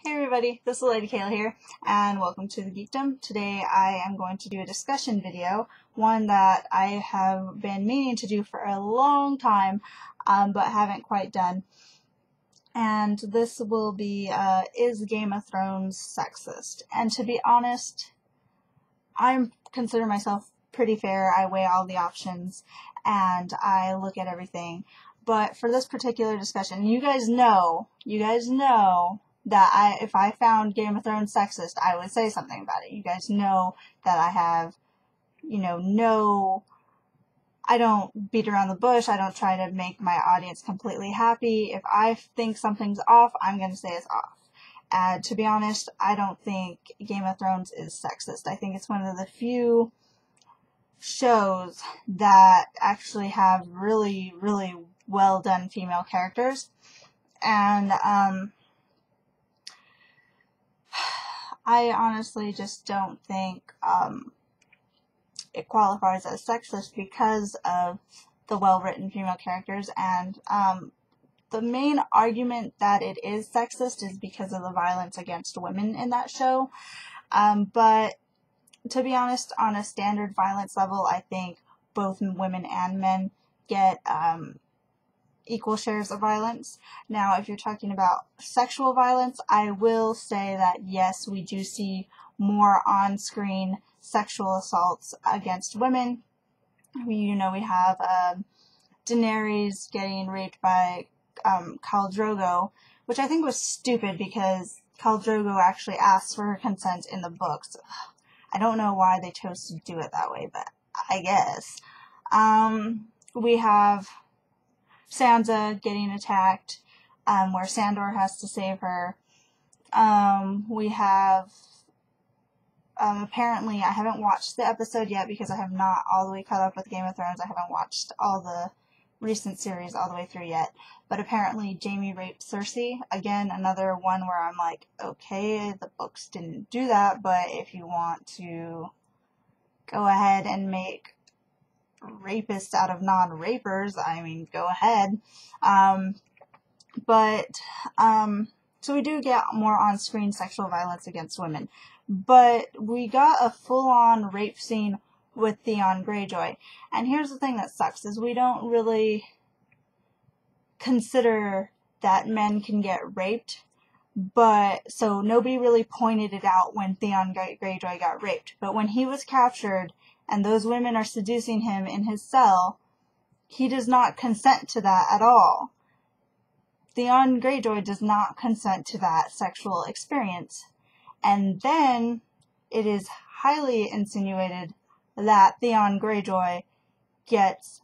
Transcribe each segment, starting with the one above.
Hey everybody, this is Lady Kaylah here, and welcome to the Geekdom. Today I am going to do a discussion video, one that I have been meaning to do for a long time, but haven't quite done. And this will be, is Game of Thrones sexist? And to be honest, I consider myself pretty fair. I weigh all the options, and I look at everything. But for this particular discussion, you guys know that if I found Game of Thrones sexist, I would say something about it. You guys know that I have, I don't beat around the bush. I don't try to make my audience completely happy. If I think something's off, I'm going to say it's off. And to be honest, I don't think Game of Thrones is sexist. I think it's one of the few shows that actually have really, really well done female characters. And, I honestly just don't think it qualifies as sexist because of the well-written female characters, and the main argument that it is sexist is because of the violence against women in that show. But to be honest, on a standard violence level, I think both women and men get equal shares of violence. Now, if you're talking about sexual violence, I will say that yes, we do see more on-screen sexual assaults against women. We have Daenerys getting raped by Khal Drogo, which I think was stupid because Khal Drogo actually asks for her consent in the books. I don't know why they chose to do it that way, but I guess. We have Sansa getting attacked, where Sandor has to save her. We have, apparently, I haven't watched the episode yet because I have not all the way caught up with Game of Thrones. I haven't watched all the recent series all the way through yet. But apparently Jaime raped Cersei. Again, another one where I'm like, okay, the books didn't do that, but if you want to go ahead and make rapists out of non-rapers, I mean, go ahead. So we do get more on-screen sexual violence against women. But we got a full-on rape scene with Theon Greyjoy. And here's the thing that sucks, is we don't really consider that men can get raped. So nobody really pointed it out when Theon Greyjoy got raped. But when he was captured and those women are seducing him in his cell, he does not consent to that at all. Theon Greyjoy does not consent to that sexual experience. And then it is highly insinuated that Theon Greyjoy gets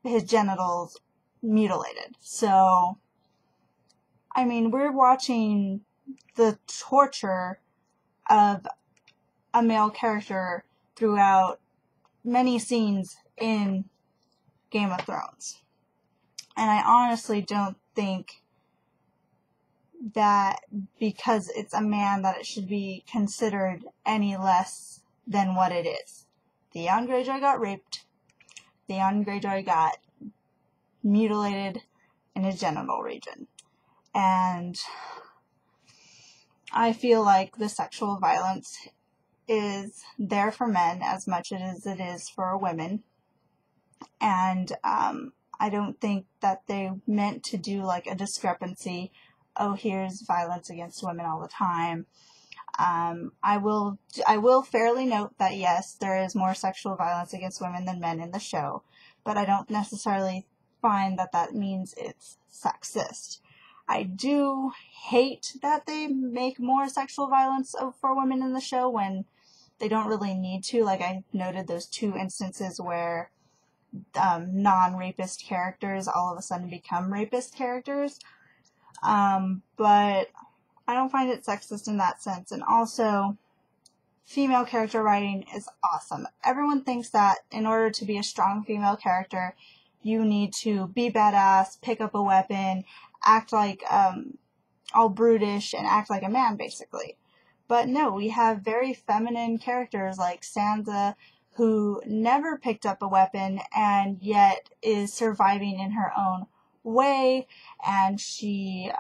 his genitals mutilated. So, I mean, we're watching the torture of a male character throughout many scenes in Game of Thrones. And I honestly don't think that because it's a man that it should be considered any less than what it is. Theon Greyjoy got raped. Theon Greyjoy got mutilated in his genital region. And I feel like the sexual violence is there for men as much as it is for women. And I don't think that they meant to do like a discrepancy. Oh, here's violence against women all the time. I will fairly note that yes, there is more sexual violence against women than men in the show, but I don't necessarily find that that means it's sexist. I do hate that they make more sexual violence for women in the show when they don't really need to. Like I noted those two instances where non-rapist characters all of a sudden become rapist characters. But I don't find it sexist in that sense. And also, female character writing is awesome. Everyone thinks that in order to be a strong female character, you need to be badass, pick up a weapon, act like all brutish, and act like a man, basically. But no, we have very feminine characters like Sansa, who never picked up a weapon and yet is surviving in her own way, and she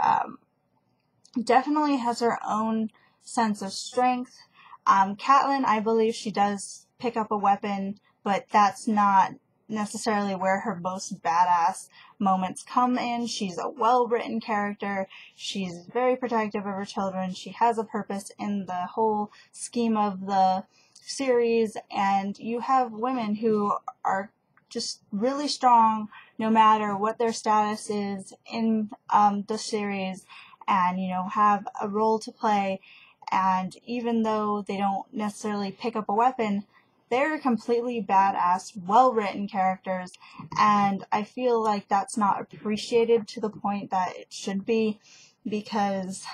definitely has her own sense of strength. Catelyn, I believe she does pick up a weapon, but that's not necessarily where her most badass moments come in. She's a well-written character. She's very protective of her children. She has a purpose in the whole scheme of the series, and you have women who are just really strong no matter what their status is in the series, and have a role to play. And even though they don't necessarily pick up a weapon, they're completely badass, well-written characters, and I feel like that's not appreciated to the point that it should be, because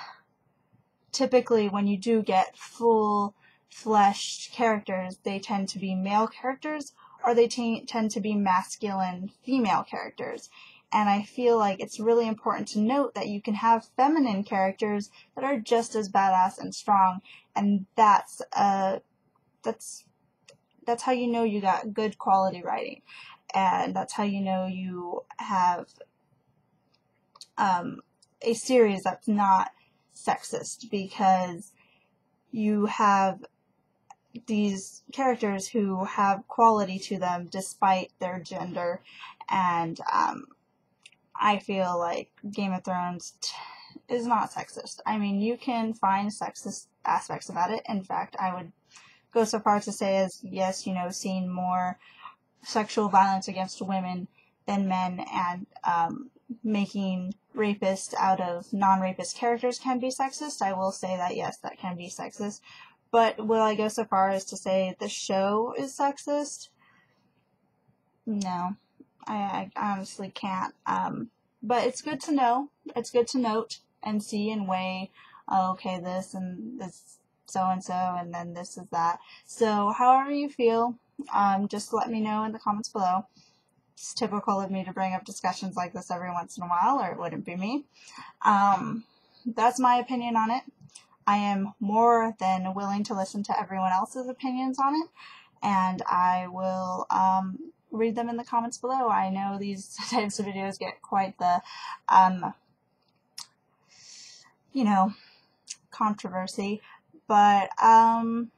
typically when you do get full-fleshed characters, they tend to be male characters, or they tend to be masculine female characters. And I feel like it's really important to note that you can have feminine characters that are just as badass and strong, and that's how you know you got good quality writing, and that's how you know you have a series that's not sexist, because you have these characters who have quality to them despite their gender. And I feel like Game of Thrones is not sexist. I mean, you can find sexist aspects about it. In fact, I would go so far to say as, yes, seeing more sexual violence against women than men, and making rapists out of non-rapist characters can be sexist. I will say that, yes, that can be sexist. But will I go so far as to say the show is sexist? No. I honestly can't. But it's good to know. It's good to note and see and weigh, okay, this and this so-and-so, and then this is that. So however you feel, just let me know in the comments below. It's typical of me to bring up discussions like this every once in a while, or it wouldn't be me. That's my opinion on it. I am more than willing to listen to everyone else's opinions on it, and I will read them in the comments below. I know these types of videos get quite the, controversy, but I'm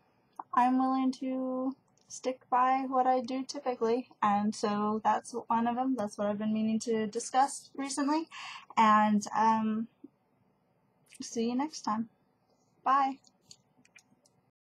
willing to stick by what I do typically, and so that's one of them. That's what I've been meaning to discuss recently, and see you next time. Bye.